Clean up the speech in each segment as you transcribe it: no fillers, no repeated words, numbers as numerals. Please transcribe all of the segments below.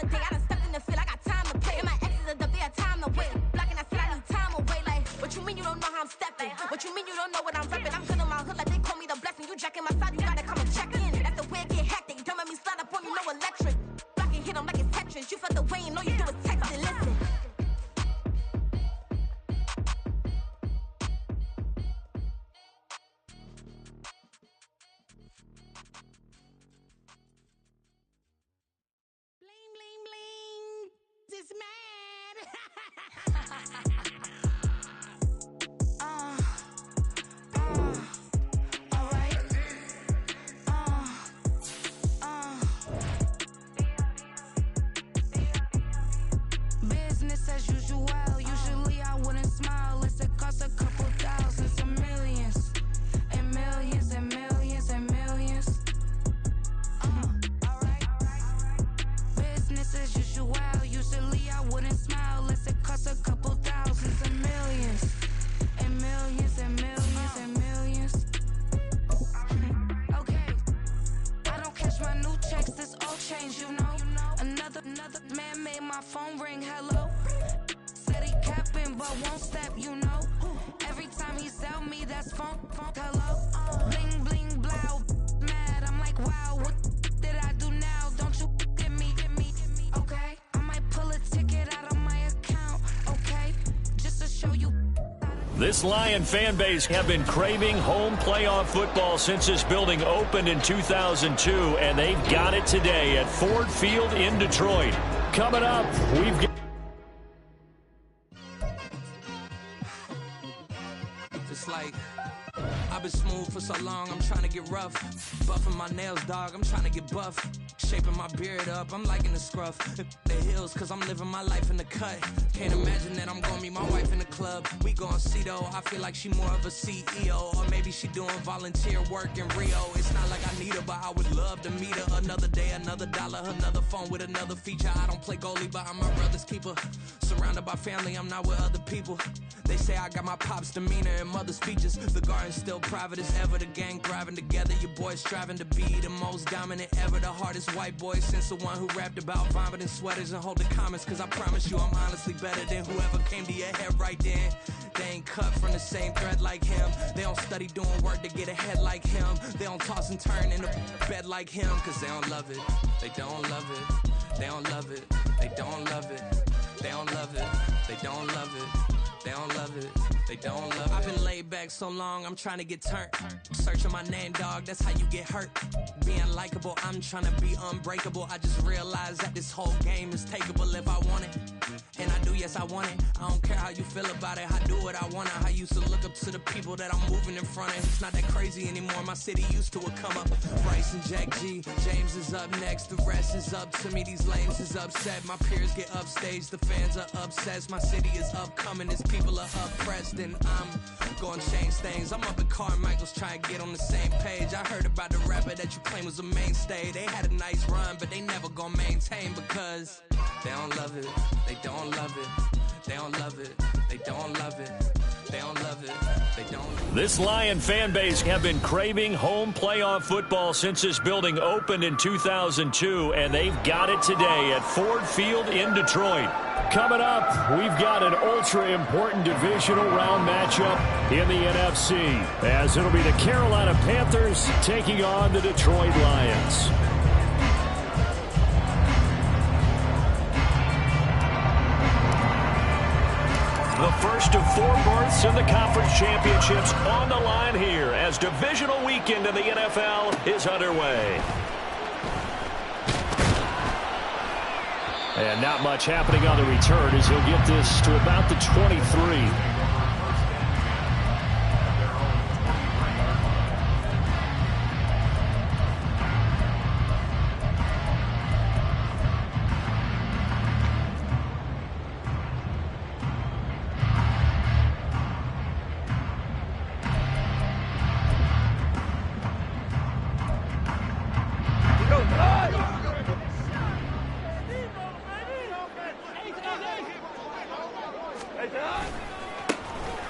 another day. I done stepped in the field, I got time to play. And my exes are up, they had time to wait. Blocking, I said I need time away. Like, what you mean you don't know how I'm stepping? What you mean you don't know what I'm repping? I'm good on my hood like they call me the blessing. You jacking my side, you gotta come and check in. That's the way I get hectic. Don't make me slide up on you, no electric. Blocking, hit them like it's Tetris. You felt the way and all you do is text and listen. This mad. Alright. Business as usual. Usually I wouldn't smile unless it costs a couple thousands and millions. And millions and millions and millions. Alright. Business as usual. Usually I wouldn't smile unless it costs a couple thousands and millions. And millions and millions and millions. Okay. I don't catch my new checks, this all change, you know. Another man made my phone ring, hello. Said he capping but won't step, you know. Every time he sell me, that's phone, hello. Bling, bling, blow, mad, I'm like, wow, what did I do now? Don't you get me, okay? I might pull a ticket out of my account, okay? Just to show you. This Lion fan base have been craving home playoff football since this building opened in 2002, and they've got it today at Ford Field in Detroit. Coming up, we've got... Just like, I've been smooth for so long, I'm trying to get rough. Buffing my nails, dog, I'm trying to get buff. Shaping my beard up, I'm liking the scruff. The hills, cause I'm living my life in the cut. Can't imagine that I'm gonna meet my wife in the club. We gon' see though, I feel like she more of a CEO. Or maybe she doing volunteer work in Rio. It's not like I need her, but I would love to meet her. Another day, another dollar, another phone with another feature. I don't play goalie, but I'm my brother's keeper. Surrounded by family, I'm not with other people. They say I got my pop's demeanor and mother's features. The garden's still private as ever, the gang thriving together. Your boys striving to be the most dominant ever. The hardest white boy since the one who rapped about vomiting sweaters and holding comments. Cause I promise you I'm honestly better than whoever came to your head right then. They ain't cut from the same thread like him. They don't study doing work to get ahead like him. They don't toss and turn in the bed like him. Cause they don't love it, they don't love it. They don't love it, they don't love it. They don't love it, they don't love it. They don't love it, they don't love it. I've been laid back so long, I'm trying to get turned. Searching my name, dog, that's how you get hurt. Being likable, I'm trying to be unbreakable. I just realized that this whole game is takeable if I want it. And I do, yes, I want it. I don't care how you feel about it, I do what I want it. I used to look up to the people that I'm moving in front of. It's not that crazy anymore, my city used to a come up. Bryce and Jack G, James is up next. The rest is up to me, these lames is upset. My peers get upstaged, the fans are obsessed. My city is upcoming, it's people are oppressed, and I'm gonna change things. I'm up at Carmichael's trying to get on the same page. I heard about the rapper that you claim was a mainstay. They had a nice run, but they never gonna maintain because they don't love it, they don't love it, they don't love it, they don't love it, they don't love it, they don't. This Lion fan base have been craving home playoff football since this building opened in 2002, and they've got it today at Ford Field in Detroit. Coming up, we've got an ultra-important divisional round matchup in the NFC, as it'll be the Carolina Panthers taking on the Detroit Lions. The first of 4 berths in the conference championships on the line here as divisional weekend in the NFL is underway. And not much happening on the return as he'll get this to about the 23.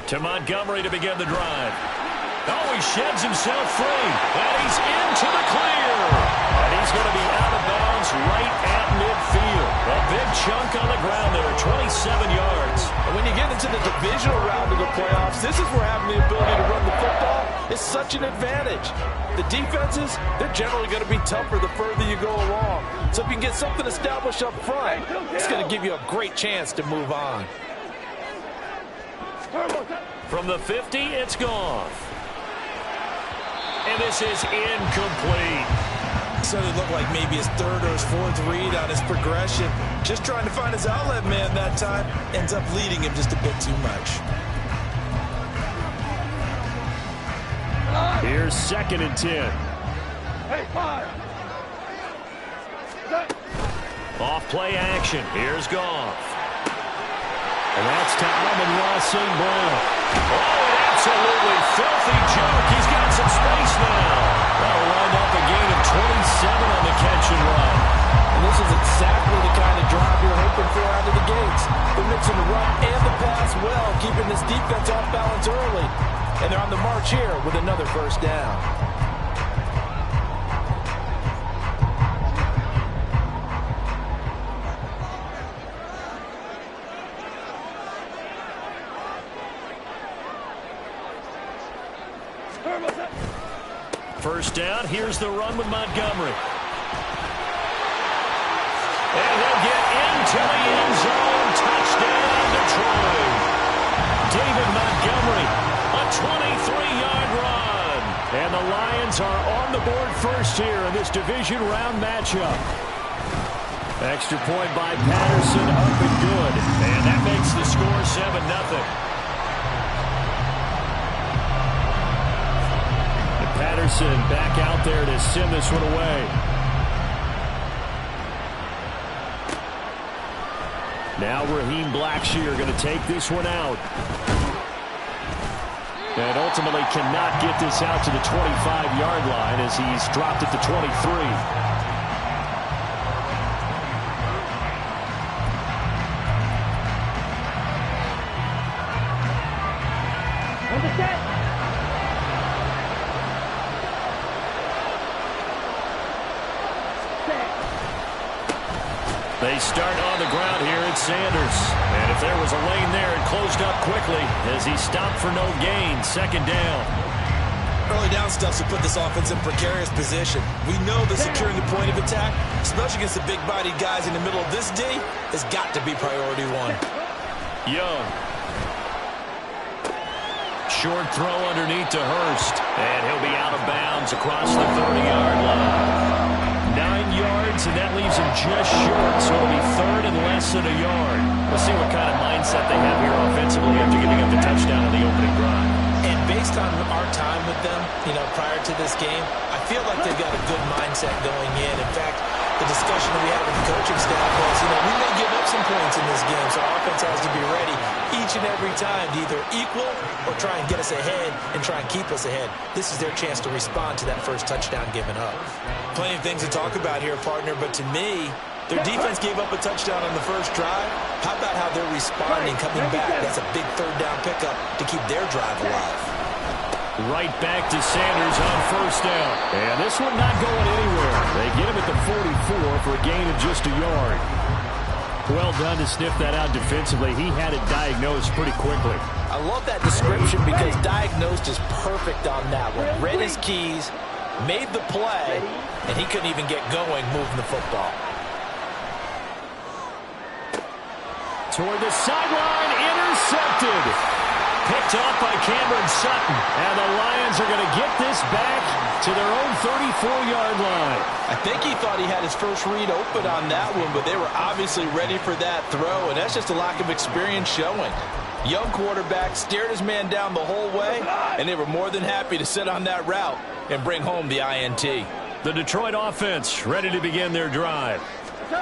To Montgomery to begin the drive. Oh, he sheds himself free, and he's into the clear. And he's going to be out of bounds right at midfield. chunk on the ground there, 27 yards. And when you get into the divisional round of the playoffs, this is where having the ability to run the football is such an advantage. The defenses, they're generally going to be tougher the further you go along. So if you can get something established up front, it's going to give you a great chance to move on. From the 50, it's gone. And this is incomplete. So it looked like maybe his third or his fourth read on his progression. Just trying to find his outlet man that time. Ends up leading him just a bit too much. Here's 2nd and 10. Off play action. Here's Goff. And that's to Amon-Ra St. Brown. Oh, an absolutely filthy joke. He's got some space now. That'll wind up a gain of 27 on the catch and run. And this is exactly the kind of drive you're hoping for out of the gates. They're mixing the run and the pass well, keeping this defense off balance early. And they're on the march here with another first down. First down, here's the run with Montgomery. And he'll get into the end zone. Touchdown, Detroit. David Montgomery, a 23-yard run. And the Lions are on the board first here in this division round matchup. Extra point by Patterson, up and good. And that makes the score 7-0. Patterson back out there to send this one away. Now Raheem Blackshear going to take this one out. And ultimately cannot get this out to the 25-yard line as he's dropped it to 23. They start on the ground here at Sanders. And if there was a lane there, it closed up quickly as he stopped for no gain. 2nd down. Early down stuffs will put this offense in precarious position. We know that securing the point of attack, especially against the big-bodied guys in the middle of this D, has got to be priority one. Young. Short throw underneath to Hurst. And he'll be out of bounds across the 30-yard line. 9 yards, and that leaves him just short, so it'll be 3rd and less than a yard. We'll see what kind of mindset they have here offensively after giving up the touchdown on the opening drive. And based on our time with them, prior to this game, I feel like they've got a good mindset going in. In fact, the discussion that we had with the coaching staff was, we may give up some points in this game, so our offense has to be ready each and every time to either equal or try and get us ahead and try and keep us ahead. This is their chance to respond to that first touchdown given up. Plenty of things to talk about here, partner, but to me, their defense gave up a touchdown on the first drive. How about how they're responding, coming back? That's a big 3rd down pickup to keep their drive alive. Right back to Sanders on first down. And this one not going anywhere. They get him at the 44 for a gain of just a yard. Well done to sniff that out defensively. He had it diagnosed pretty quickly. I love that description because diagnosed is perfect on that one. Read his keys, made the play, and he couldn't even get going moving the football. Toward the sideline, intercepted. Picked off by Cameron Sutton. And the Lions are going to get this back to their own 34-yard line. I think he thought he had his first read open on that one, but they were obviously ready for that throw, and that's just a lack of experience showing. Young quarterback steered his man down the whole way, and they were more than happy to sit on that route and bring home the INT. The Detroit offense ready to begin their drive.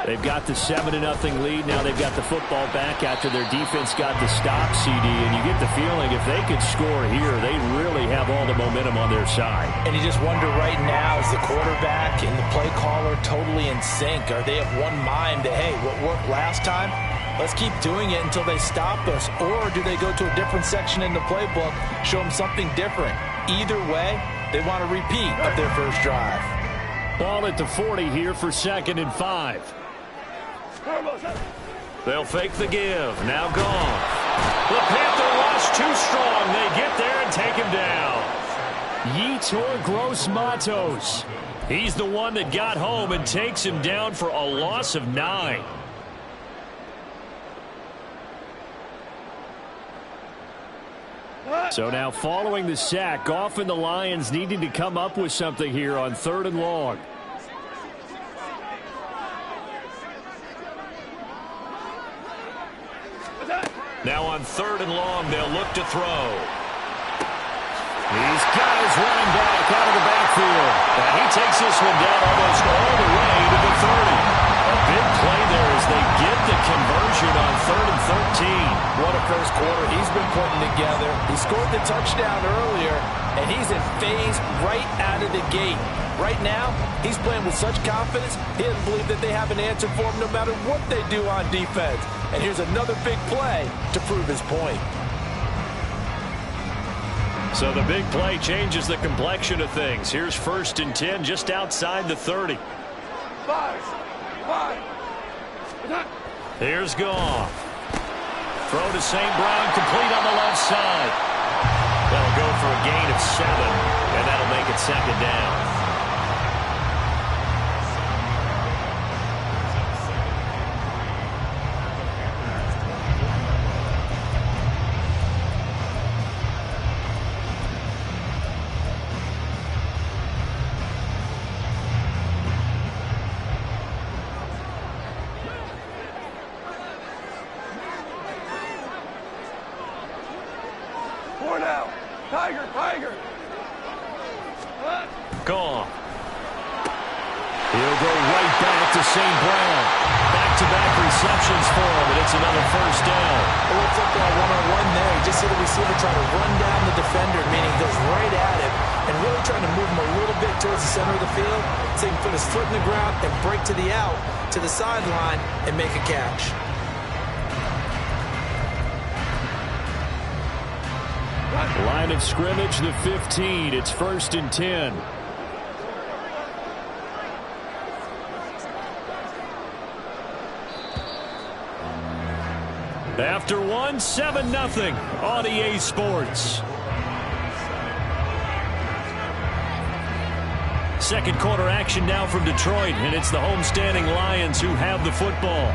They've got the 7-0 lead. Now they've got the football back after their defense got the stop, CD. And you get the feeling if they could score here, they really have all the momentum on their side. And you just wonder right now, is the quarterback and the play caller totally in sync? Are they of one mind that, hey, what worked last time, let's keep doing it until they stop us? Or do they go to a different section in the playbook, show them something different? Either way, they want a repeat of their first drive. Ball at the 40 here for 2nd and 5. They'll fake the give. Now gone. The Panther rush too strong. They get there and take him down. Yetur Gross-Matos. He's the one that got home and takes him down for a loss of 9. So now following the sack, Goff and the Lions needing to come up with something here on 3rd and long. Now on 3rd and long, they'll look to throw. He's got his running back out of the backfield. And he takes this one down almost all the way to the 30. A big play there as they get the conversion on 3rd and 13. What a first quarter he's been putting together. He scored the touchdown earlier, and he's in phase right out of the gate. Right now, he's playing with such confidence, he doesn't believe that they have an answer for him no matter what they do on defense. And here's another big play to prove his point. So the big play changes the complexion of things. Here's 1st and 10 just outside the 30. Here's Goff. Throw to St. Brown, complete on the left side. That'll go for a gain of 7, and that'll make it 2nd down. Tiger. Gone. He'll go right back to St. Brown. Back-to-back receptions for him, and it's another 1st down. A little football one-on-one there. You just see the receiver try to run down the defender, meaning he goes right at him and really trying to move him a little bit towards the center of the field so he can put his foot in the ground and break to the out, to the sideline, and make a catch. Line of scrimmage, the 15. It's 1st and 10. After 1, 7-0 on EA Sports. Second quarter action now from Detroit, and it's the homestanding Lions who have the football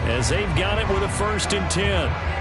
as they've got it with a 1st and 10.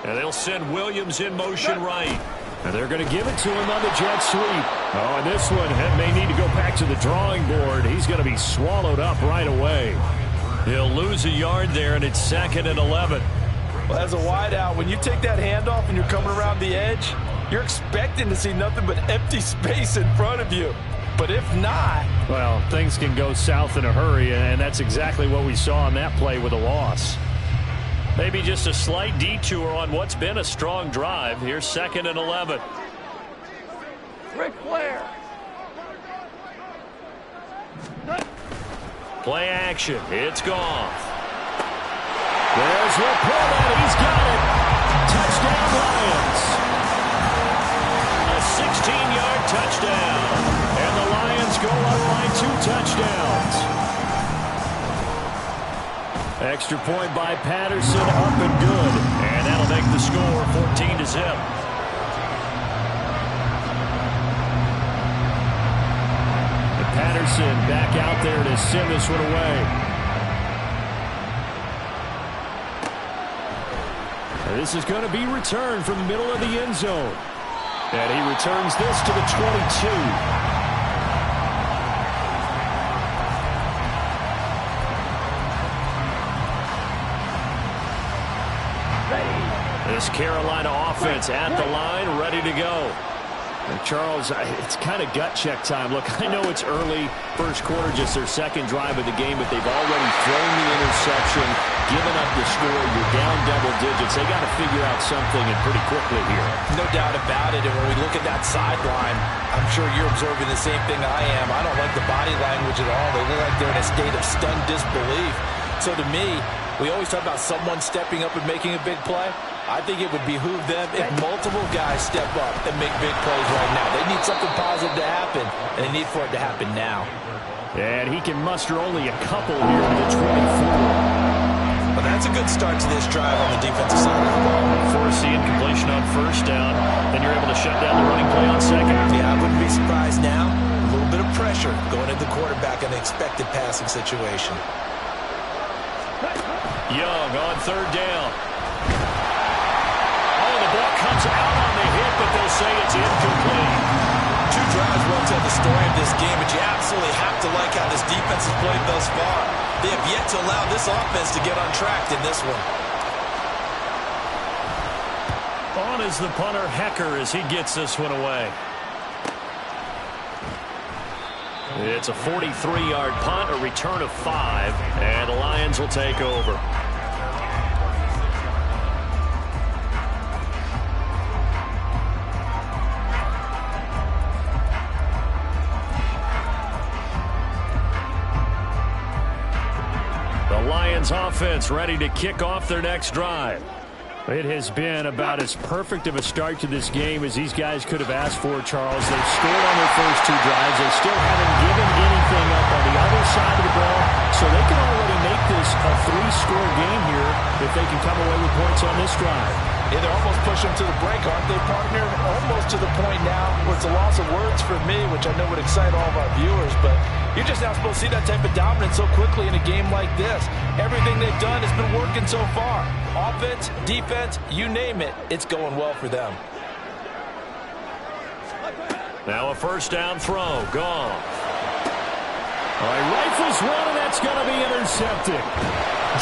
And they'll send Williams in motion right. And they're going to give it to him on the jet sweep. Oh, and this one may need to go back to the drawing board. He's going to be swallowed up right away. He'll lose a yard there, and it's 2nd and 11. Well, as a wideout, when you take that handoff and you're coming around the edge, you're expecting to see nothing but empty space in front of you. But if not... Well, things can go south in a hurry, and that's exactly what we saw on that play with a loss. Maybe just a slight detour on what's been a strong drive. Here's 2nd and 11. Ric Flair. Play action. It's Goff. There's Laporta. He's got it. Touchdown Lions. A 16-yard touchdown. And the Lions go up by 2 touchdowns. Extra point by Patterson, up and good. And that'll make the score 14-0. And Patterson back out there to send this one away. And this is going to be returned from the middle of the end zone. And he returns this to the 22. This Carolina offense at the line, ready to go. Charles, it's kind of gut check time. Look, I know it's early, first quarter, just their second drive of the game, but they've already thrown the interception, given up the score. You're down double digits. They got to figure out something, and pretty quickly here. No doubt about it. And when we look at that sideline, I'm sure you're observing the same thing I am. I don't like the body language at all. They look like they're in a state of stunned disbelief. So to me, we always talk about someone stepping up and making a big play. I think it would behoove them if multiple guys step up and make big plays right now. They need something positive to happen, and they need for it to happen now. And he can muster only a couple here to the 24. Well, that's a good start to this drive on the defensive side of the ball. Force the incompletion on first down. Then you're able to shut down the running play on second. Yeah, I wouldn't be surprised now. A little bit of pressure going at the quarterback in an expected passing situation. Young on third down. Ball comes out on the hit, but they'll say it's incomplete. Two drives won't tell the story of this game, but you absolutely have to like how this defense has played thus far. They have yet to allow this offense to get on track in this one. On is the punter, Hecker, as he gets this one away. It's a 43-yard punt, a return of 5, and the Lions will take over. Offense ready to kick off their next drive. It has been about as perfect of a start to this game as these guys could have asked for, Charles. They've scored on their first two drives. They still haven't given anything up on the other side of the ball, so they can already make this a 3-score game here if they can come away with points on this drive. Yeah, they're almost pushing to the break, aren't they, partner? Almost to the point now where it's a loss of words for me, which I know would excite all of our viewers, but you're just not supposed to see that type of dominance so quickly in a game like this. Everything they've done has been working so far. Offense, defense, you name it, it's going well for them. Now a first down throw, gone. All right, rifles one, and that's going to be intercepted.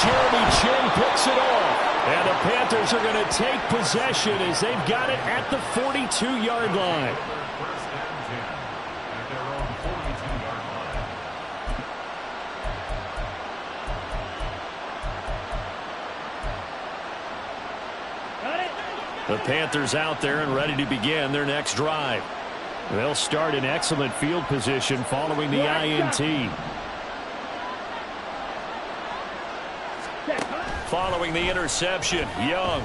Jeremy Chin picks it off. And the Panthers are going to take possession as they've got it at the 42-yard line. The Panthers out there and ready to begin their next drive. They'll start in excellent field position following the INT. Following the interception, Young.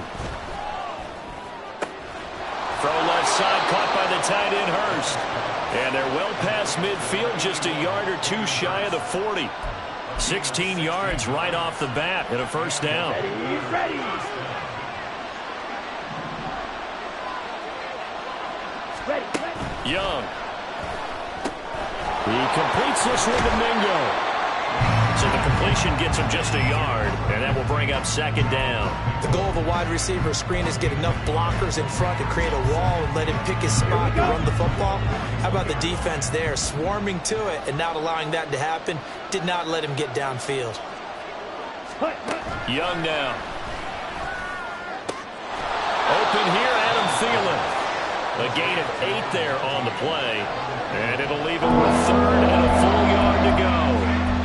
Throw left side, caught by the tight end, Hurst. And they're well past midfield, just a yard or two shy of the 40. 16 yards right off the bat and a first down. Ready. Young. He completes this one to Mingo. So the completion gets him just a yard, and that will bring up second down. The goal of a wide receiver screen is get enough blockers in front to create a wall and let him pick his spot to run the football. How about the defense there, swarming to it and not allowing that to happen? Did not let him get downfield. Young now. Open here, Adam Thielen. A gain of 8 there on the play, and it'll leave him with third and a full yard to go.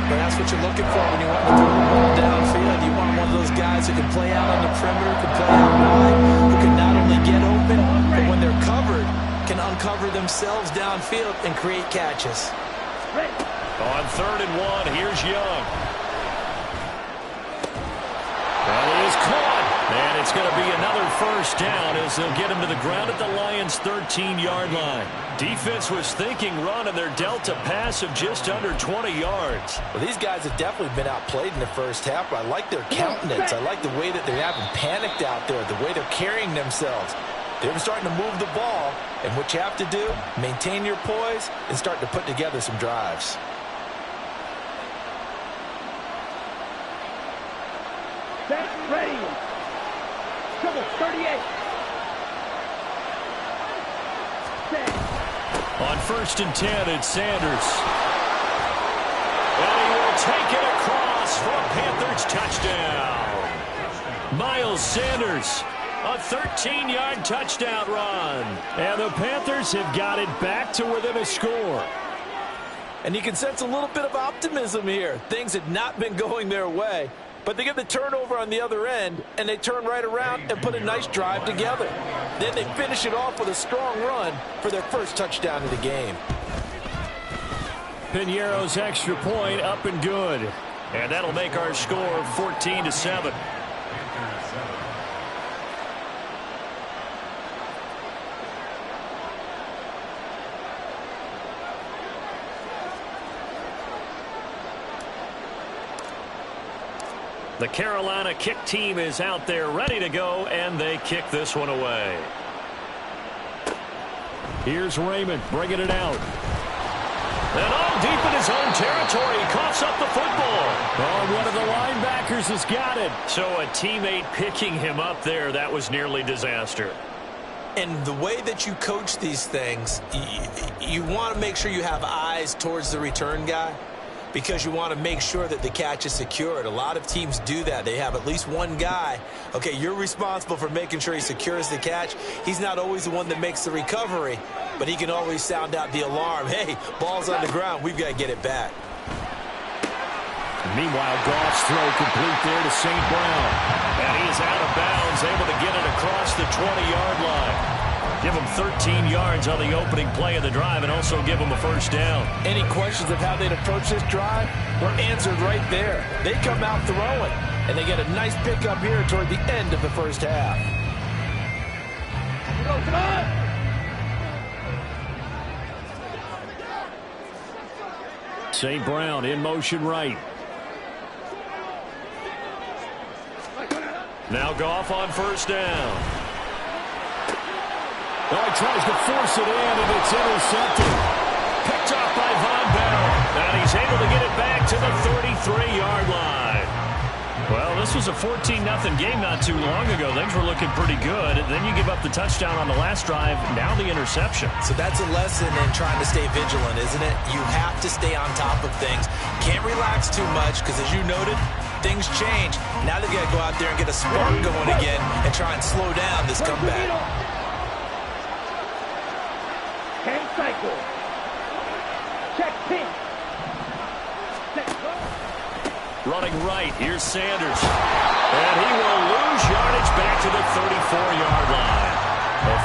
But that's what you're looking for when you want to throw the ball downfield. You want one of those guys who can play out on the perimeter, can play out wide, who can not only get open, but when they're covered, can uncover themselves downfield and create catches. On 3rd and 1, here's Young. Well, he is caught. And it's going to be another first down as they'll get him to the ground at the Lions' 13-yard line. Defense was thinking run, and they're dealt a pass of just under 20 yards. Well, these guys have definitely been outplayed in the first half, but I like their countenance. I like the way that they haven't panicked out there, the way they're carrying themselves. They're starting to move the ball, and what you have to do, maintain your poise and start to put together some drives. Ready. Trouble 38. On 1st and 10, it's Sanders. And he will take it across for a Panthers touchdown. Miles Sanders A 13-yard touchdown run. And the Panthers have got it back to within a score. And you can sense a little bit of optimism here. Things had not been going their way, but they get the turnover on the other end, and they turn right around and put a nice drive together. Then they finish it off with a strong run for their first touchdown of the game. Piñeiro's extra point up and good. And that'll make our score 14-7. The Carolina kick team is out there ready to go, and they kick this one away. Here's Raymond bringing it out. And all deep in his own territory, he coughs up the football. Oh, one of the linebackers has got it. So a teammate picking him up there, that was nearly disaster. And the way that you coach these things, you want to make sure you have eyes towards the return guy, because you want to make sure that the catch is secured. A lot of teams do that. They have at least one guy. Okay, you're responsible for making sure he secures the catch. He's not always the one that makes the recovery, but he can always sound out the alarm. Hey, ball's on the ground. We've got to get it back. Meanwhile, Goff's throw complete there to St. Brown. And he is out of bounds, able to get it across the 20-yard line. Give him 13 yards on the opening play of the drive and also give him a first down. Any questions of how they'd approach this drive were answered right there. They come out throwing, and they get a nice pickup here toward the end of the first half. St. Brown in motion right. Now Goff on first down. Oh, he tries to force it in, and it's intercepted. Picked off by Von Bell. And he's able to get it back to the 33-yard line. Well, this was a 14-0 game not too long ago. Things were looking pretty good. Then you give up the touchdown on the last drive. Now the interception. So that's a lesson in trying to stay vigilant, isn't it? You have to stay on top of things. Can't relax too much because, as you noted, things change. Now they've got to go out there and get a spark going again and try and slow down this comeback. Hand cycle. Check pin. Running right, here's Sanders. And he will lose yardage back to the 34-yard line.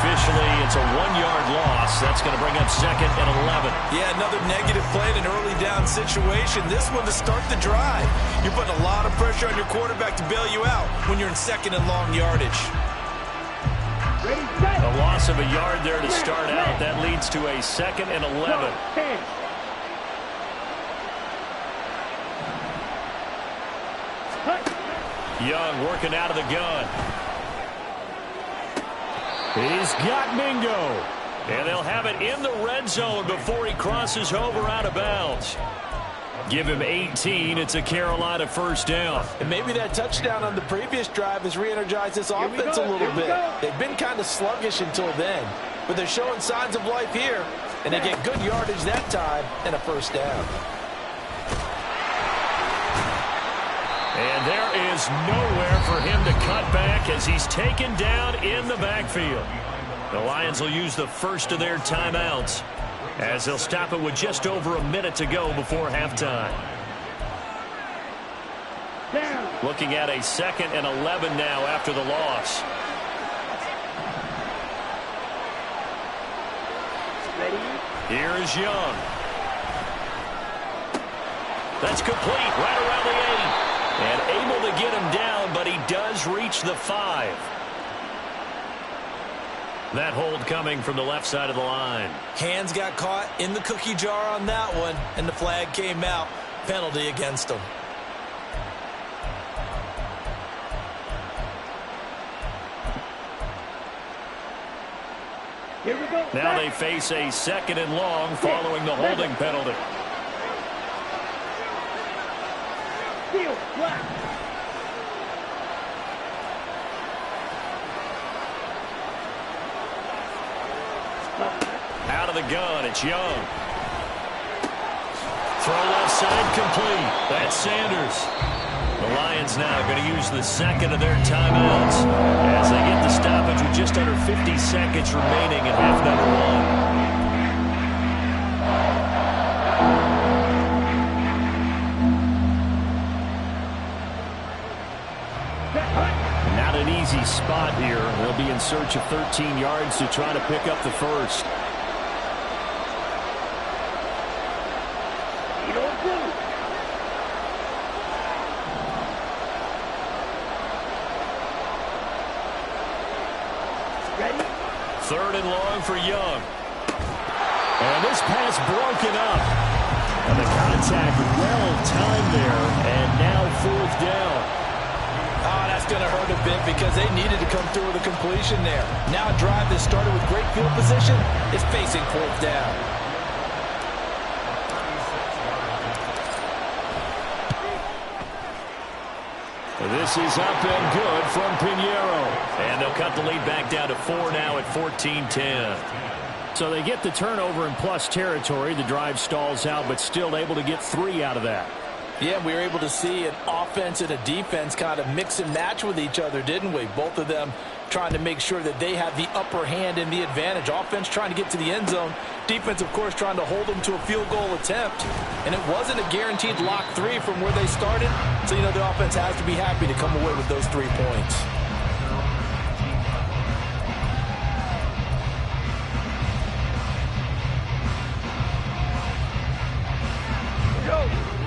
Officially, it's a 1-yard loss. That's going to bring up second and 11. Yeah, another negative play in an early down situation. This one to start the drive. You're putting a lot of pressure on your quarterback to bail you out when you're in second and long yardage. A loss of a yard there to start out. That leads to a second and 11. Young working out of the gun. He's got Mingo. And they'll have it in the red zone before he crosses over out of bounds. Give him 18. It's a Carolina first down. And maybe that touchdown on the previous drive has re-energized this offense a little bit. They've been kind of sluggish until then, but they're showing signs of life here, and they get good yardage that time and a first down. And there is nowhere for him to cut back as he's taken down in the backfield. The Lions will use the first of their timeouts, as they'll stop it with just over a minute to go before halftime. Looking at a second and 11 now after the loss. Here's Young. That's complete right around the 8. And able to get him down, but he does reach the 5. That hold coming from the left side of the line. Hands got caught in the cookie jar on that one, and the flag came out. Penalty against him. Here we go. Now they face a second and long following the holding penalty. Field flat. Out of the gun, it's Young. Throw left side complete. That's Sanders. The Lions now going to use the second of their timeouts as they get the stoppage with just under 50 seconds remaining in half number one. Not an easy spot here. They'll be in search of 13 yards to try to pick up the first. Third and long for Young. And this pass broken up. And the contact well timed there. And now fourth down. Oh, that's going to hurt a bit because they needed to come through with a completion there. Now a drive that started with great field position is facing fourth down. This is up and good from Pinheiro. And they'll cut the lead back down to 4 now at 14-10. So they get the turnover in plus territory. The drive stalls out, but still able to get 3 out of that. Yeah, we were able to see an offense and a defense kind of mix and match with each other, didn't we? Both of them trying to make sure that they have the upper hand and the advantage. Offense trying to get to the end zone. Defense, of course, trying to hold them to a field goal attempt. And it wasn't a guaranteed lock 3 from where they started. So, you know, the offense has to be happy to come away with those 3 points.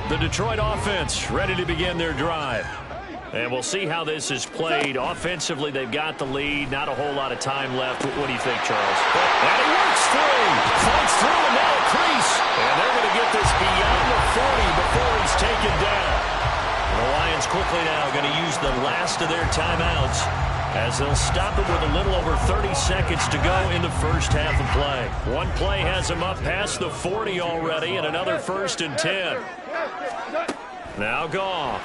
The Detroit offense ready to begin their drive. And we'll see how this is played. Offensively, they've got the lead. Not a whole lot of time left. What do you think, Charles? And he works through. Fights through and now a crease. And they're going to get this beyond the 40 before he's taken down. The Lions quickly now going to use the last of their timeouts as they'll stop it with a little over 30 seconds to go in the first half of play. One play has them up past the 40 already, and another 1st and 10. Now Goff.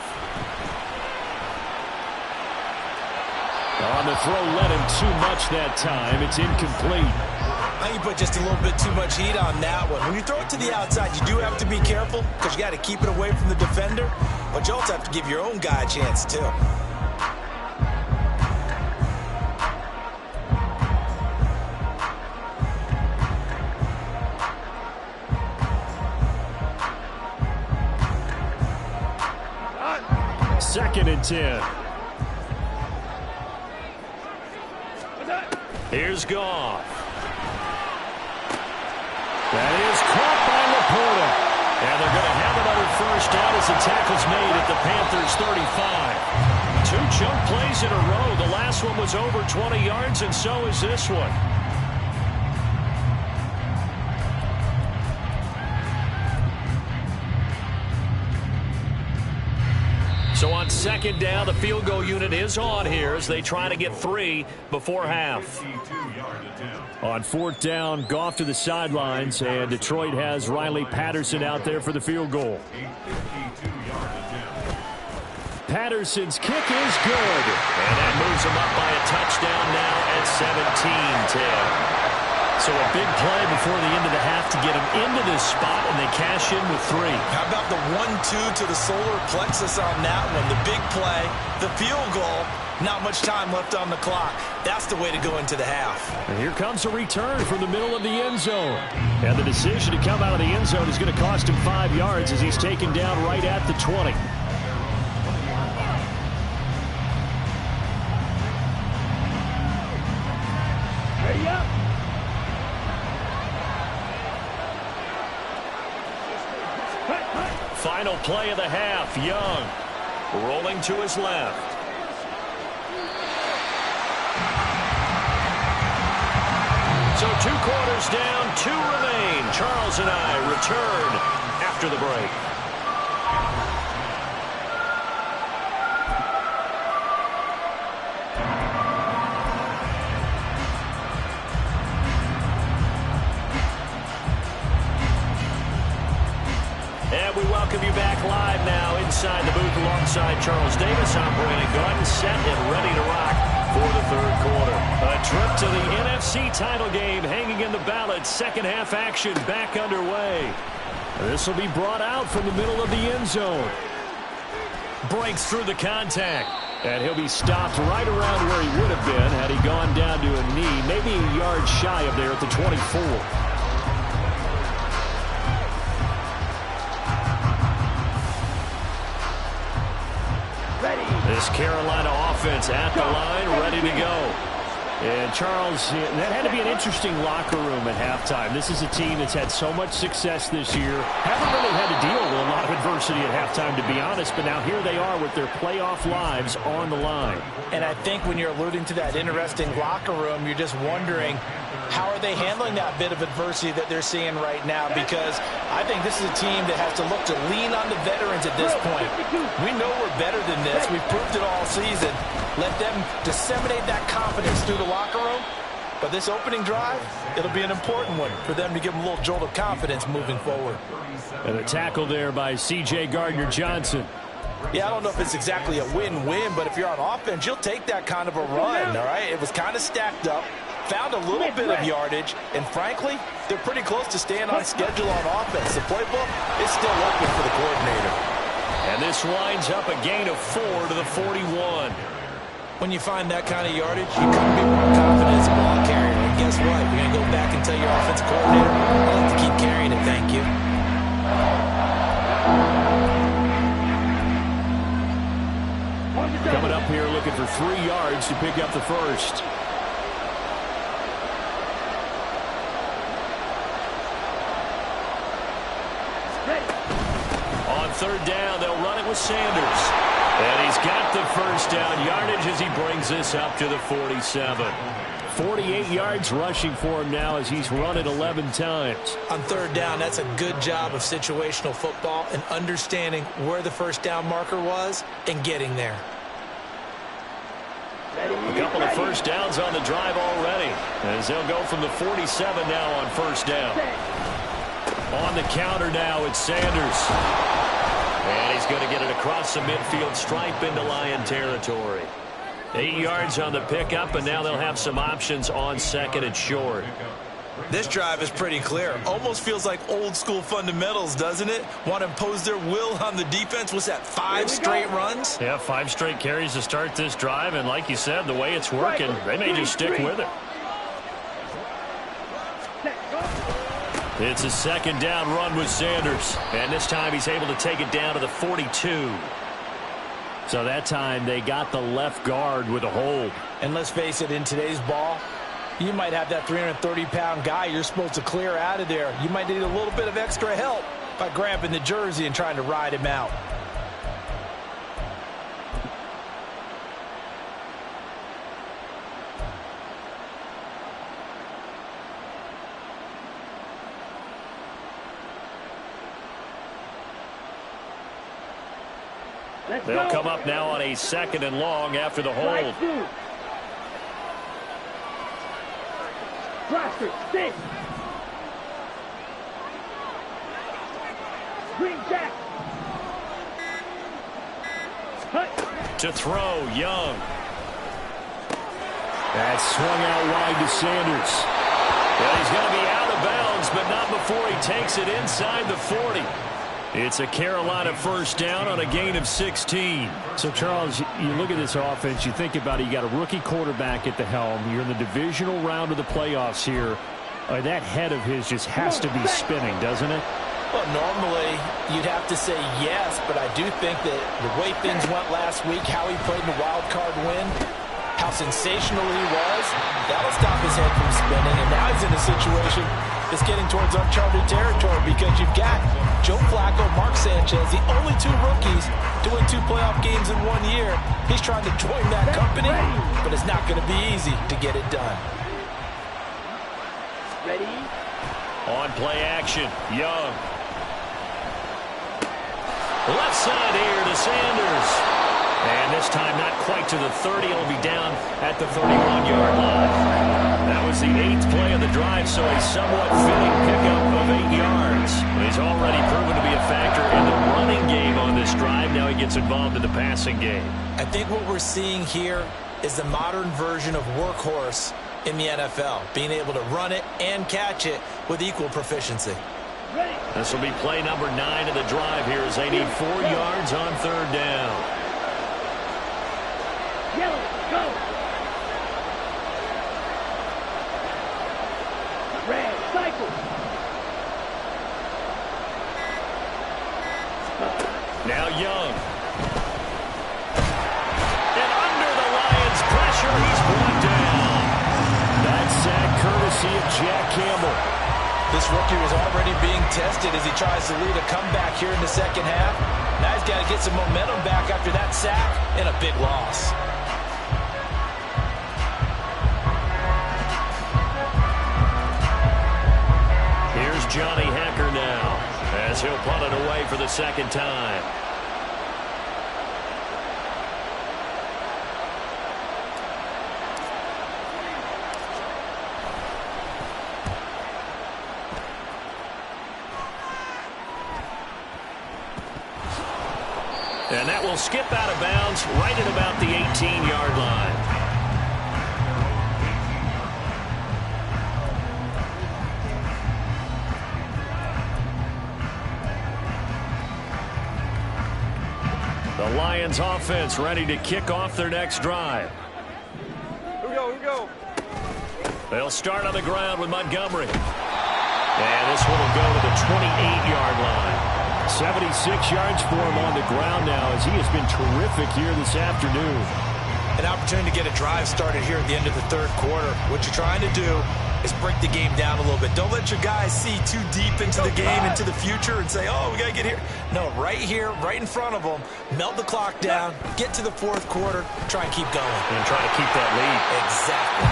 On the throw, led him too much that time. It's incomplete. I think you put just a little bit too much heat on that one. When you throw it to the outside, you do have to be careful because you got to keep it away from the defender. But you also have to give your own guy a chance, too. Second and 10. Here's Goff. That is caught by Laporta. And they're going to have another first down as the tackle's made at the Panthers 35. 2 jump plays in a row. The last one was over 20 yards, and so is this one. So on second down, the field goal unit is on here as they try to get 3 before half. On fourth down, Goff to the sidelines, and Detroit has Riley Patterson out there for the field goal. Patterson's kick is good, and that moves him up by a touchdown now at 17-10. So a big play before the end of the half to get him into this spot, and they cash in with 3. How about the 1-2 to the solar plexus on that one? The big play, the field goal, not much time left on the clock. That's the way to go into the half. And here comes a return from the middle of the end zone. And the decision to come out of the end zone is going to cost him 5 yards as he's taken down right at the 20. Ready up. Final play of the half. Young rolling to his left. So 2 quarters down, 2 remain. Charles and I return after the break. And we welcome you back live now inside the booth alongside Charles Davis. I'm Brandon Gordon, set and ready to rock for the third quarter. A trip to the NFC title game hanging in the balance. Second half action back underway. This will be brought out from the middle of the end zone. breaks through the contact. And he'll be stopped right around where he would have been had he gone down to a knee, maybe a yard shy of there at the 24. This Carolina offense at the line, ready to go. And, Charles, that had to be an interesting locker room at halftime. This is a team that's had so much success this year. Haven't really had to deal with a lot of adversity at halftime, to be honest. But now here they are with their playoff lives on the line. And I think when you're alluding to that interesting locker room, you're just wondering, how are they handling that bit of adversity that they're seeing right now? Because I think this is a team that has to look to lean on the veterans at this point. We know we're better than this. We've proved it all season. Let them disseminate that confidence through the locker room. But this opening drive, it'll be an important one for them to give them a little jolt of confidence moving forward. And a tackle there by C.J. Gardner-Johnson. Yeah, I don't know if it's exactly a win-win, but if you're on offense, you'll take that kind of a run, all right? It was kind of stacked up, found a little bit of yardage, and frankly, they're pretty close to staying on schedule on offense. The playbook is still open for the coordinator. And this winds up a gain of 4 to the 41. When you find that kind of yardage, you couldn't be more confident as a ball carrier. And guess what? You're going to go back and tell your offensive coordinator, I'd like to keep carrying it, thank you. Coming up here looking for 3 yards to pick up the first. On third down, they'll run it with Sanders. And he's got the first down yardage as he brings this up to the 47. 48 yards rushing for him now as he's run it 11 times. On third down, that's a good job of situational football and understanding where the first down marker was and getting there. A couple of first downs on the drive already as they'll go from the 47 now on first down. On the counter now, it's Sanders. And he's going to get it across the midfield stripe into Lion territory. 8 yards on the pickup, and now they'll have some options on second and short. This drive is pretty clear. Almost feels like old school fundamentals, doesn't it? Want to impose their will on the defense. What's that, 5 straight runs? Yeah, 5 straight carries to start this drive, and like you said, the way it's working, they may just stick with it. It's a second down run with Sanders. And this time he's able to take it down to the 42. So that time they got the left guard with a hold. And let's face it, in today's ball, you might have that 330-pound guy you're supposed to clear out of there. You might need a little bit of extra help by grabbing the jersey and trying to ride him out. They'll come up now on a second and long after the hold. To throw, Young. That's swung out wide to Sanders. Well, he's going to be out of bounds, but not before he takes it inside the 40. It's a Carolina first down on a gain of 16. So, Charles, you look at this offense, you think about it, you got a rookie quarterback at the helm. You're in the divisional round of the playoffs here. That head of his just has to be spinning, doesn't it? Well, normally you'd have to say yes, but I do think that the way things went last week, how he played in the wild card win, how sensational he was, that'll stop his head from spinning. And now he's in a situation that's getting towards uncharted territory because you've got Joe Flacco, Mark Sanchez, the only 2 rookies to win 2 playoff games in 1 year. He's trying to join that company, but it's not going to be easy to get it done. Ready? On play action, Young. Left side here to Sanders. And this time not quite to the 30. It'll be down at the 31-yard line. That was the 8th play of the drive, so a somewhat fitting pickup of 8 yards. He's already proven to be a factor in the running game on this drive. Now he gets involved in the passing game. I think what we're seeing here is the modern version of workhorse in the NFL, being able to run it and catch it with equal proficiency. This will be play number 9 of the drive here as they need 4 yards on 3rd down. Yellow, go. Red, cycle. Now Young. And under the Lions' pressure, he's brought down. That sack courtesy of Jack Campbell. This rookie was already being tested as he tries to lead a comeback here in the second half. Now he's got to get some momentum back after that sack and a big loss. Here's Johnny Hecker now as he'll punt it away for the second time. And that will skip out of bounds right at about the 18-yard line. The Lions offense ready to kick off their next drive. Here we go. They'll start on the ground with Montgomery. And this one will go to the 28-yard line. 76 yards for him on the ground now as he has been terrific here this afternoon. An opportunity to get a drive started here at the end of the 3rd quarter. What you're trying to do is break the game down a little bit. Don't let your guys see too deep into the game, into the future, and say, oh, we got to get here. No, right here, right in front of them, melt the clock down, get to the 4th quarter, try and keep going. And try to keep that lead. Exactly.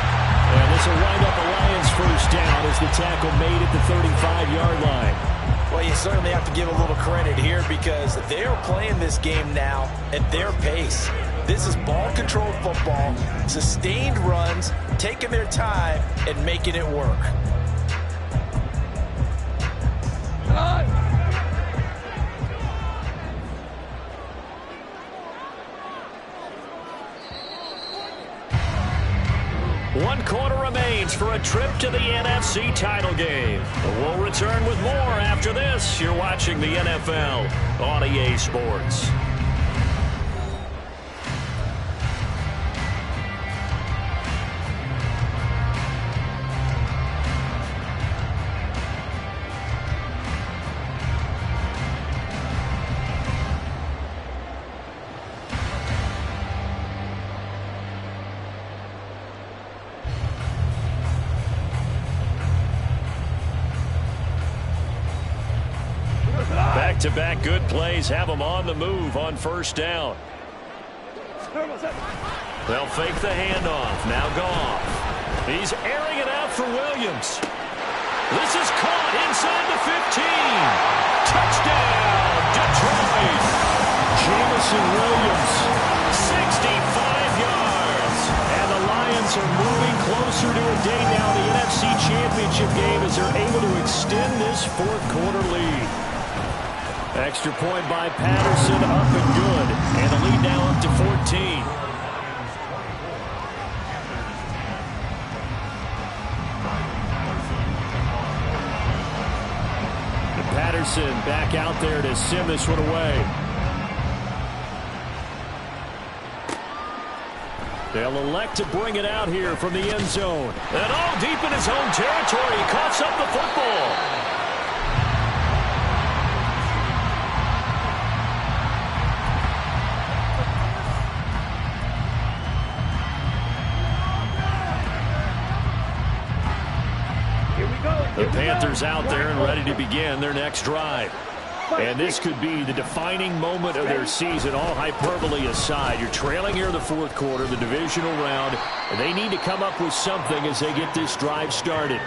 And this will wind up a Lions first down as the tackle made at the 35-yard line. Well, you certainly have to give a little credit here because they are playing this game now at their pace. This is ball-controlled football, sustained runs, taking their time, and making it work. One quarter remains for a trip to the NFC title game. We'll return with more after this. You're watching the NFL on EA Sports. Back-to-back good plays have them on the move on first down. They'll fake the handoff. Now Goff. He's airing it out for Williams. This is caught inside the 15. Touchdown, Detroit. Jamison Williams, 65 yards. And the Lions are moving closer to a day now in the NFC Championship game as they're able to extend this 4th quarter lead. Extra point by Patterson, up and good. And the lead now up to 14. And Patterson back out there to sim this one away. They'll elect to bring it out here from the end zone. And all deep in his own territory. He coughs up the football. The Panthers out there and ready to begin their next drive. And this could be the defining moment of their season, all hyperbole aside. You're trailing here in the 4th quarter, the divisional round, and they need to come up with something as they get this drive started.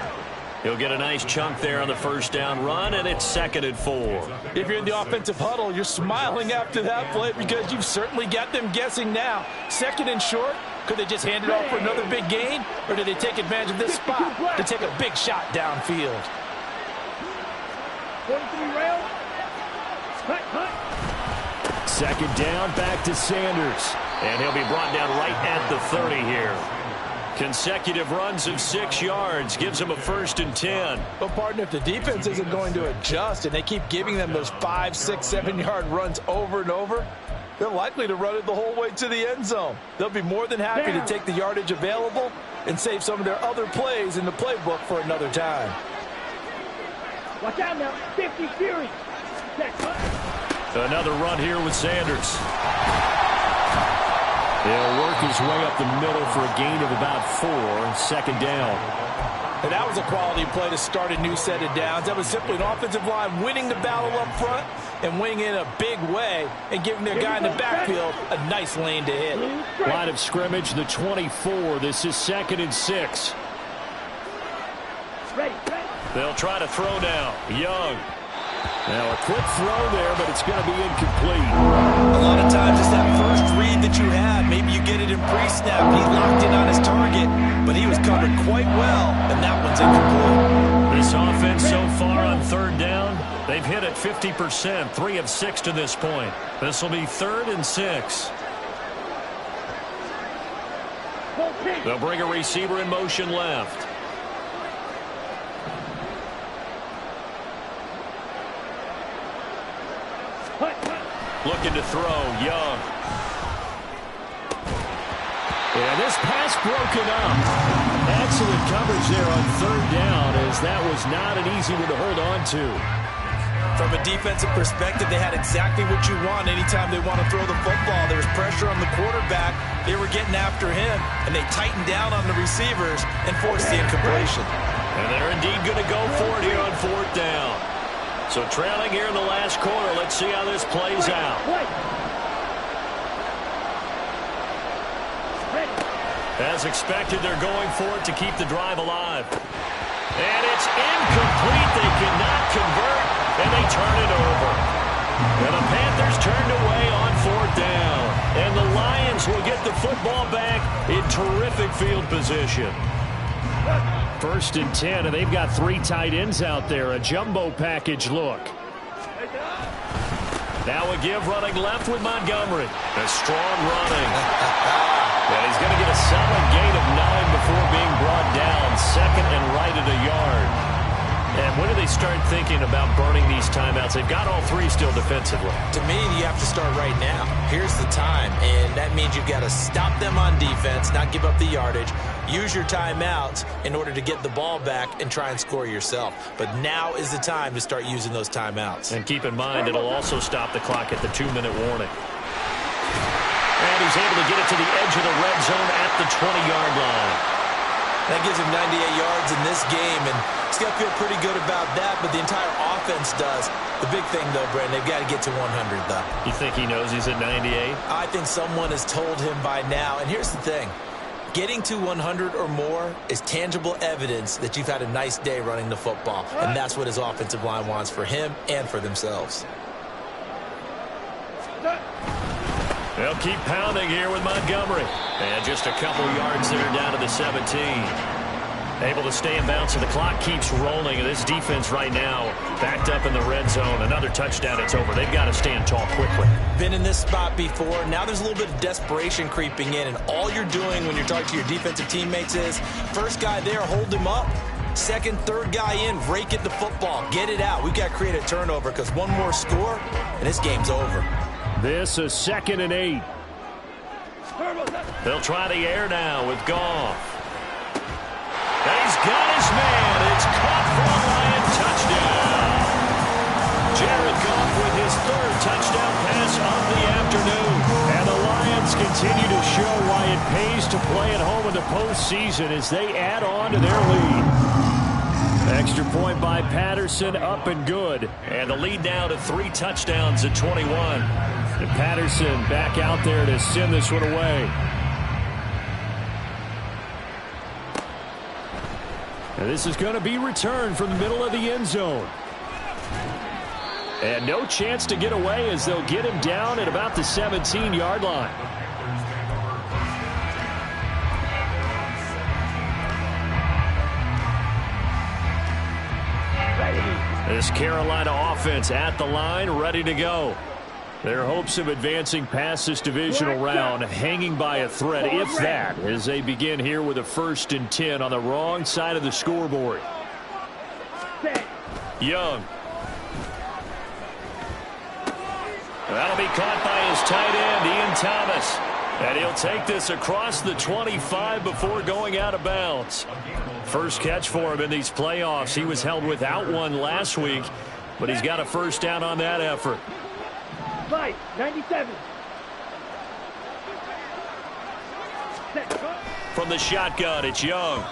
He'll get a nice chunk there on the first down run, and it's 2nd and 4. If you're in the offensive huddle, you're smiling after that play because you've certainly got them guessing now. 2nd and short. Could they just hand it off for another big gain, or do they take advantage of this spot to take a big shot downfield? 43 rail. Second down, back to Sanders. And he'll be brought down right at the 30 here. Consecutive runs of 6 yards gives them a 1st and 10. Well, partner, if the defense isn't going to adjust and they keep giving them those 5, 6, 7-yard runs over and over, they're likely to run it the whole way to the end zone. They'll be more than happy to take the yardage available and save some of their other plays in the playbook for another time. Watch out now. 50 series. Another run here with Sanders. He'll work his way up the middle for a gain of about 4, 2nd down. And that was a quality play to start a new set of downs. That was simply an offensive line winning the battle up front and winning in a big way and giving their guy in the backfield a nice lane to hit. Line of scrimmage, the 24. This is 2nd and 6. They'll try to throw now. Young. Now a quick throw there, but it's going to be incomplete. A lot of times it's that first read that you have. Maybe you get it in pre-snap. He locked in on his target, but he was covered quite well, and that one's incomplete. This offense so far on 3rd down, they've hit it 50%, 3 of 6 to this point. This will be 3rd and 6. They'll bring a receiver in motion left. Looking to throw, Young. And this pass broken up. Excellent coverage there on 3rd down, as that was not an easy one to hold on to. From a defensive perspective, they had exactly what you want anytime they want to throw the football. There was pressure on the quarterback. They were getting after him, and they tightened down on the receivers and forced the incompletion. And they're indeed going to go for it here on 4th down. So trailing here in the last quarter. Let's see how this plays out. As expected, they're going for it to keep the drive alive. And it's incomplete. They cannot convert, and they turn it over. And the Panthers turned away on 4th down. And the Lions will get the football back in terrific field position. 1st and 10, and they've got 3 tight ends out there. A jumbo package look. Now a give running left with Montgomery. A strong running. And he's going to get a solid gain of 9 before being brought down. 2nd and right at a yard. And when do they start thinking about burning these timeouts? They've got all 3 still defensively. To me, you have to start right now. Here's the time, and that means you've got to stop them on defense, not give up the yardage. Use your timeouts in order to get the ball back and try and score yourself. But now is the time to start using those timeouts. And keep in mind, it'll also stop the clock at the 2-minute warning. And he's able to get it to the edge of the red zone at the 20-yard line. That gives him 98 yards in this game, and he's got to feel pretty good about that, but the entire offense does. The big thing, though, Brandon, they've got to get to 100, though. You think he knows he's at 98? I think someone has told him by now, and here's the thing. Getting to 100 or more is tangible evidence that you've had a nice day running the football, and that's what his offensive line wants for him and for themselves. They'll keep pounding here with Montgomery. And just a couple yards there down to the 17. Able to stay in bounds, so the clock keeps rolling. And this defense right now backed up in the red zone. Another touchdown, it's over. They've got to stand tall quickly. Been in this spot before. Now there's a little bit of desperation creeping in. And all you're doing when you're talking to your defensive teammates is, first guy there, hold him up. Second, third guy in, rake it the football. Get it out. We've got to create a turnover because one more score, and this game's over. This is 2nd and 8. They'll try the air now with Goff. And he's got his man. It's caught for a Lion touchdown. Jared Goff with his 3rd touchdown pass of the afternoon. And the Lions continue to show why it pays to play at home in the postseason as they add on to their lead. Extra point by Patterson, up and good. And the lead now to 3 touchdowns at 21. And Patterson back out there to send this one away. And this is going to be returned from the middle of the end zone. And no chance to get away as they'll get him down at about the 17-yard line. This Carolina offense at the line, ready to go. Their hopes of advancing past this divisional round hanging by a thread, if that, as they begin here with a 1st and 10 on the wrong side of the scoreboard. Young. That'll be caught by his tight end, Ian Thomas. And he'll take this across the 25 before going out of bounds. First catch for him in these playoffs. He was held without one last week, but he's got a first down on that effort. 97. From the shotgun, it's Young.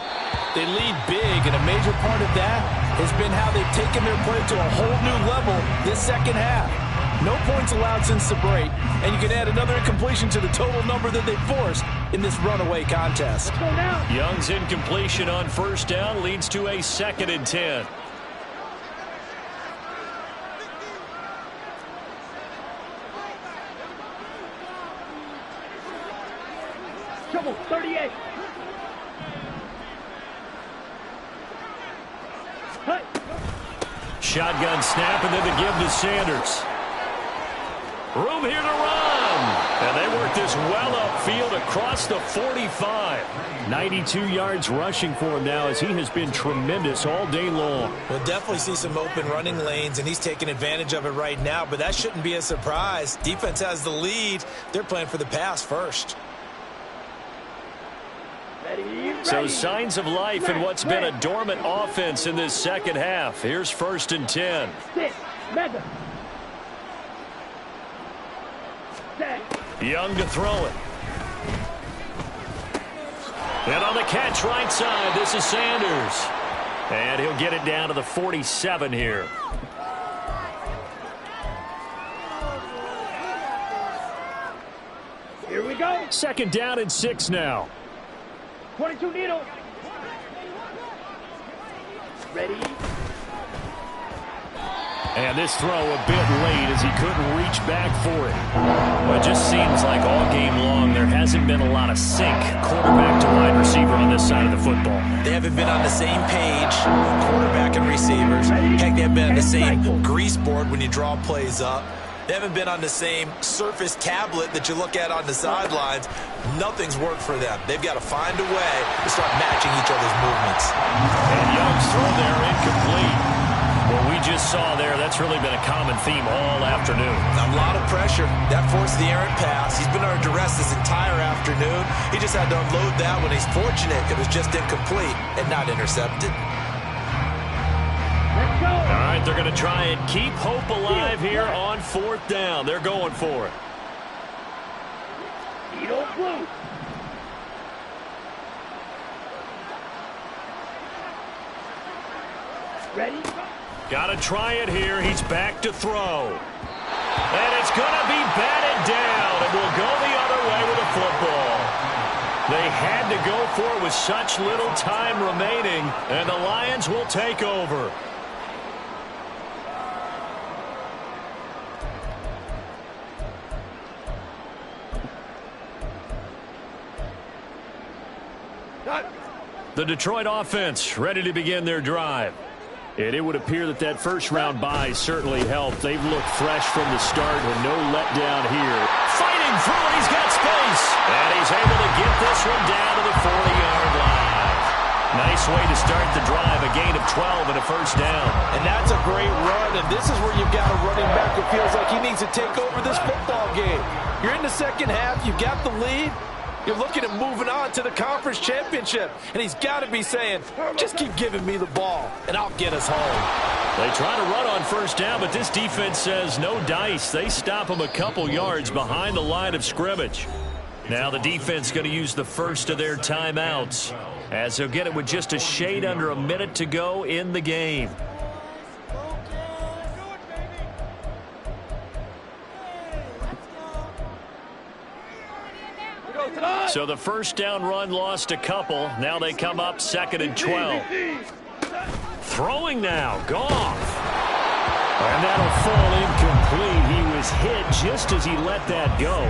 They lead big, and a major part of that has been how they've taken their play to a whole new level this second half. No points allowed since the break, and you can add another incompletion to the total number that they forced in this runaway contest. Young's incompletion on first down leads to a 2nd and 10. Trouble, 38. Shotgun snap, and then the give to Sanders. Room here to run. And they work this well upfield across the 45. 92 yards rushing for him now as he has been tremendous all day long. We'll definitely see some open running lanes, and he's taking advantage of it right now, but that shouldn't be a surprise. Defense has the lead. They're playing for the pass first. So signs of life in what's been a dormant offense in this second half. Here's 1st and 10. Young to throw it. And on the catch right side, this is Sanders. And he'll get it down to the 47 here. Here we go. 2nd down and 6 now. 22 needle. Ready. And this throw a bit late as he couldn't reach back for it. Well, it just seems like all game long there hasn't been a lot of sync quarterback to wide receiver on this side of the football. They haven't been on the same page, quarterback and receivers. Heck, they haven't been on the same grease board when you draw plays up. They haven't been on the same surface tablet that you look at on the sidelines. Nothing's worked for them. They've got to find a way to start matching each other's movements. And Young's throw there incomplete. What we just saw there, that's really been a common theme all afternoon. A lot of pressure. That forced the errant pass. He's been under duress this entire afternoon. He just had to unload that when he's fortunate it was just incomplete and not intercepted. All right, they're going to try and keep hope alive here on 4th down. They're going for it. Ready? Got to try it here. He's back to throw. And it's going to be batted down. And will go the other way with the football. They had to go for it with such little time remaining. And the Lions will take over. The Detroit offense ready to begin their drive. And it would appear that that first round bye certainly helped. They've looked fresh from the start and no letdown here. Fighting through it, he's got space. And he's able to get this one down to the 40-yard line. Nice way to start the drive, a gain of 12 and a first down. And that's a great run, and this is where you've got a running back who feels like he needs to take over this football game. You're in the second half, you've got the lead. You're looking at moving on to the conference championship. And he's got to be saying, just keep giving me the ball, and I'll get us home. They try to run on first down, but this defense says no dice. They stop him a couple yards behind the line of scrimmage. Now the defense going to use the first of their timeouts, as they'll get it with just a shade under a minute to go in the game. So the first down run lost a couple. Now they come up 2nd and 12. Throwing now, Goff. And that'll fall incomplete. He was hit just as he let that go.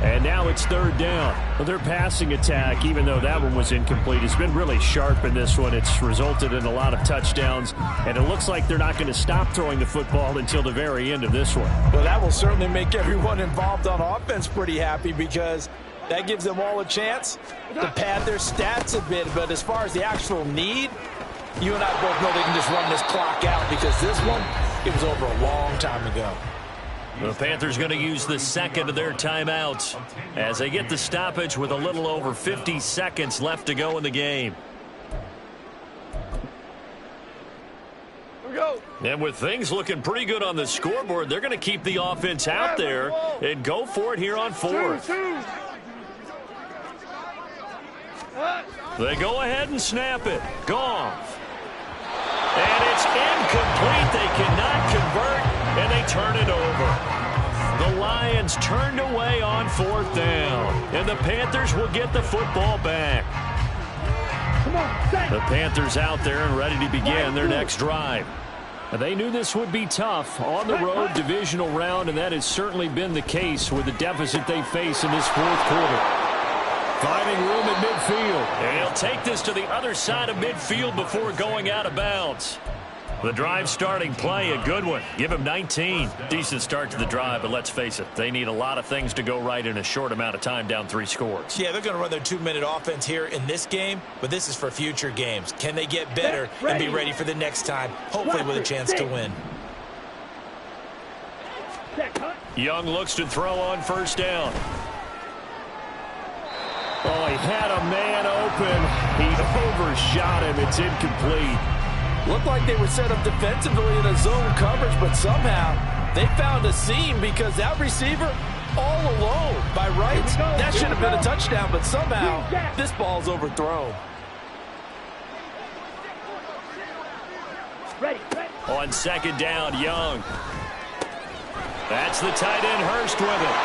And now it's third down. Well, their passing attack, even though that one was incomplete, has been really sharp in this one. It's resulted in a lot of touchdowns, and it looks like they're not going to stop throwing the football until the very end of this one. Well, that will certainly make everyone involved on offense pretty happy because that gives them all a chance to pad their stats a bit. But as far as the actual need, you and I both know they can just run this clock out because this one, it was over a long time ago. The Panthers going to use the second of their timeouts as they get the stoppage with a little over 50 seconds left to go in the game. Here we go. And with things looking pretty good on the scoreboard, they're going to keep the offense out there and go for it here on fourth. They go ahead and snap it. Goff. And it's incomplete. They cannot convert, and they turn it over. The Lions turned away on fourth down, and the Panthers will get the football back. The Panthers out there and ready to begin their next drive. They knew this would be tough on the road divisional round, and that has certainly been the case with the deficit they face in this fourth quarter. Finding room at midfield. And he'll take this to the other side of midfield before going out of bounds. The drive starting play, a good one. Give him 19. Decent start to the drive, but let's face it, they need a lot of things to go right in a short amount of time down 3 scores. Yeah, they're going to run their 2-minute offense here in this game, but this is for future games. Can they get better and be ready for the next time, hopefully with a chance to win? Young looks to throw on first down. Oh, he had a man open. He overshot him. It's incomplete. Looked like they were set up defensively in a zone coverage, but somehow they found a seam because that receiver all alone. By rights, that should have been a touchdown, but somehow this ball's overthrown. On second down, Young. That's the tight end, Hurst with it.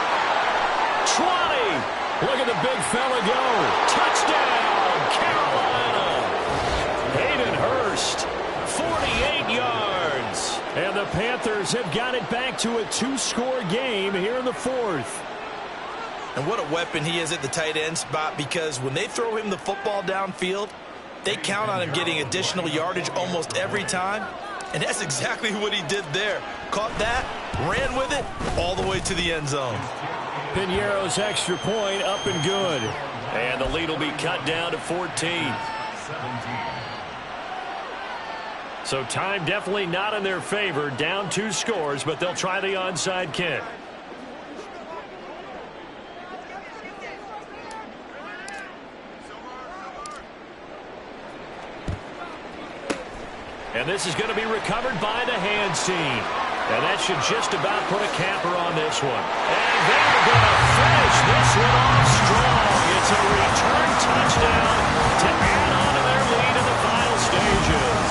20. Look at the big fella go. Touchdown, Carolina. Hayden Hurst, 48 yards. And the Panthers have got it back to a 2-score game here in the fourth. And what a weapon he is at the tight end spot, because when they throw him the football downfield, they count on him getting additional yardage almost every time. And that's exactly what he did there. Caught that, ran with it, all the way to the end zone. Piñeiro's extra point up and good. And the lead will be cut down to 14. So time definitely not in their favor. Down 2 scores, but they'll try the onside kick. And this is going to be recovered by the hands team. And that should just about put a capper on this one. And they're going to finish this one off strong. It's a return touchdown to add on to their lead in the final stages.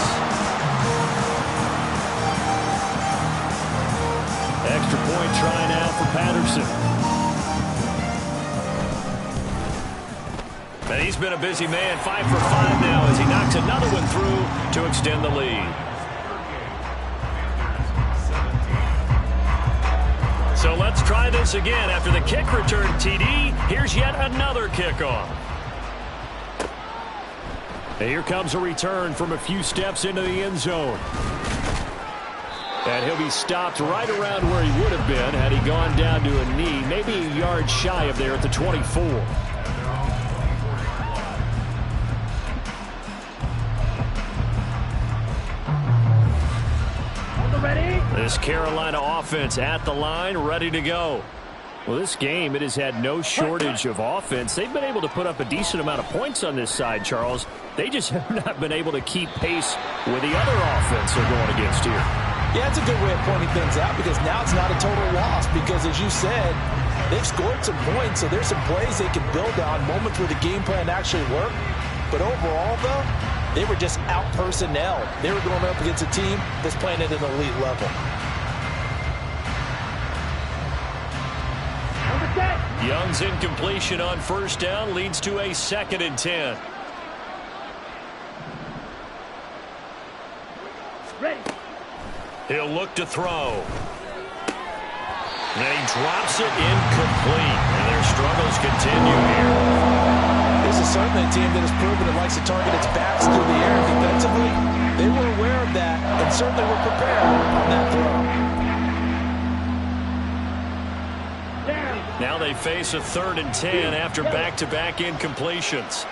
Extra point try now for Patterson. And he's been a busy man, 5 for 5 now as he knocks another one through to extend the lead. So let's try this again. After the kick return, TD, here's yet another kickoff. And here comes a return from a few steps into the end zone. And he'll be stopped right around where he would have been had he gone down to a knee, maybe a yard shy of there at the 24. This Carolina offense at the line, ready to go. Well, this game, it has had no shortage of offense. They've been able to put up a decent amount of points on this side, Charles. They just have not been able to keep pace with the other offense they're going against here. Yeah, it's a good way of pointing things out because now it's not a total loss because, as you said, they've scored some points, so there's some plays they can build on, moments where the game plan actually worked. But overall, though, they were just out-personnel. They were going up against a team that's playing at an elite level. Young's incompletion on first down leads to a 2nd and 10. He'll look to throw. And he drops it incomplete, and their struggles continue here. This is certainly a team that has proven it likes to target its backs through the air. Defensively, they were aware of that and certainly were prepared on that throw. Now they face a 3rd and 10 after back-to-back incompletions.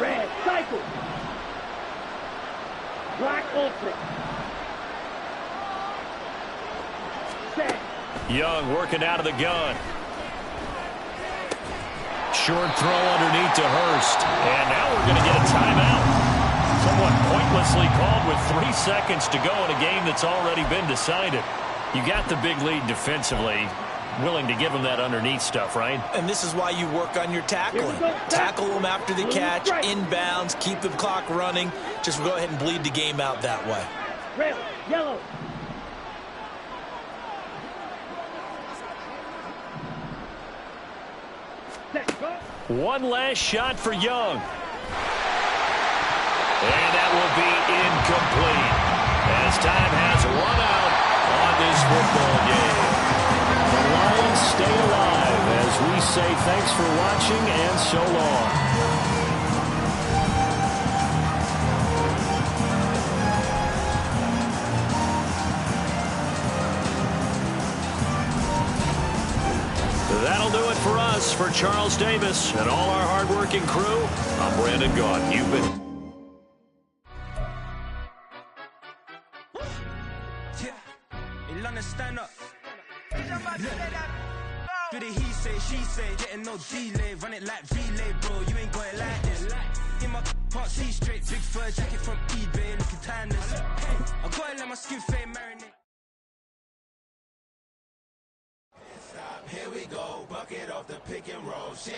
Red, cycle. Black, ultimate. Set. Young working out of the gun. Short throw underneath to Hurst. And now we're going to get a timeout. Somewhat pointlessly called with 3 seconds to go in a game that's already been decided. You got the big lead defensively. Willing to give them that underneath stuff, right? And this is why you work on your tackling. Tackle them after the catch, inbounds, keep the clock running. Just go ahead and bleed the game out that way. Red, yellow. One last shot for Young. And that will be incomplete as time has run out on this football game. The Lions stay alive as we say thanks for watching and so long. That'll do it for us. For Charles Davis and all our hardworking crew, I'm Brandon Gaughan. You've been... Stand up. Do the he say, she say, getting no delay, run it like relay, bro. You ain't got it like this. In my can't see straight, big fur jacket from eBay, looking timeless. I gotta let my skin fade marinate. Here we go, bucket off the pick and roll. Shit,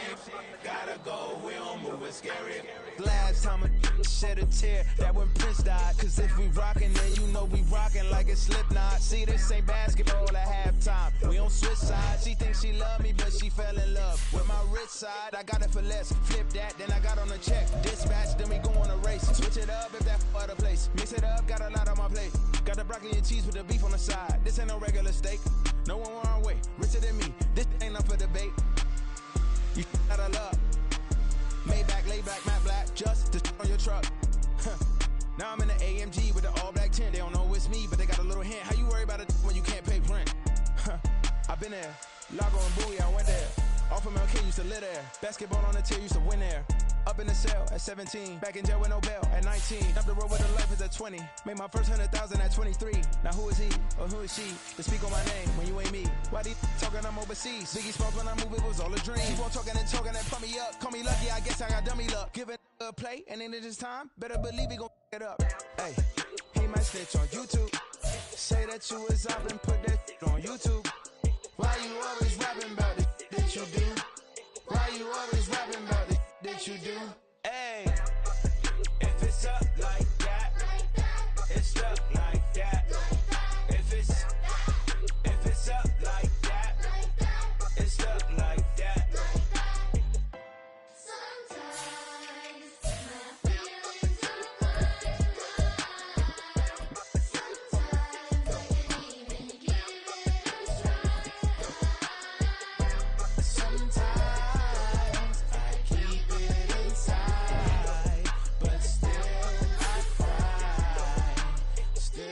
gotta go, we don't move it scary. Last time a shed a tear, that when Prince died. Cause if we rockin', then you know we rockin' like a Slipknot. See, this ain't basketball at halftime. We on switch sides. She thinks she love me, but she fell in love with my rich side. I got it for less. Flip that, then I got on a check. Dispatch, then we go on a race. Switch it up if that other place. Mix it up, got a lot on my plate. Got the broccoli and cheese with the beef on the side. This ain't no regular steak. No one wrong way, richer than me. This ain't up for debate. You out of luck. Maybach, lay back, matte black, just to on your truck. Now I'm in the AMG with the all black tint. They don't know it's me, but they got a little hint. How you worry about it when you can't pay rent? I've been there. Lago and Bowie, I went there. Off of MLK, used to live there. Basketball on the tier, used to win there. Up in the cell at 17. Back in jail with no bail at 19. Up the road with a life is at 20. Made my first 100,000 at 23. Now who is he or who is she to speak on my name when you ain't me? Why they talking I'm overseas? Biggie Smalls when I move, it was all a dream. Keep on talking and pump me up. Call me lucky, I guess I got dummy luck. Give it a play and then it is time. Better believe he gon' it up. Hey, he might snitch on YouTube. Say that you was up and put that on YouTube. Why you always rapping about it that you do? Why you always rapping about it that you do? Hey.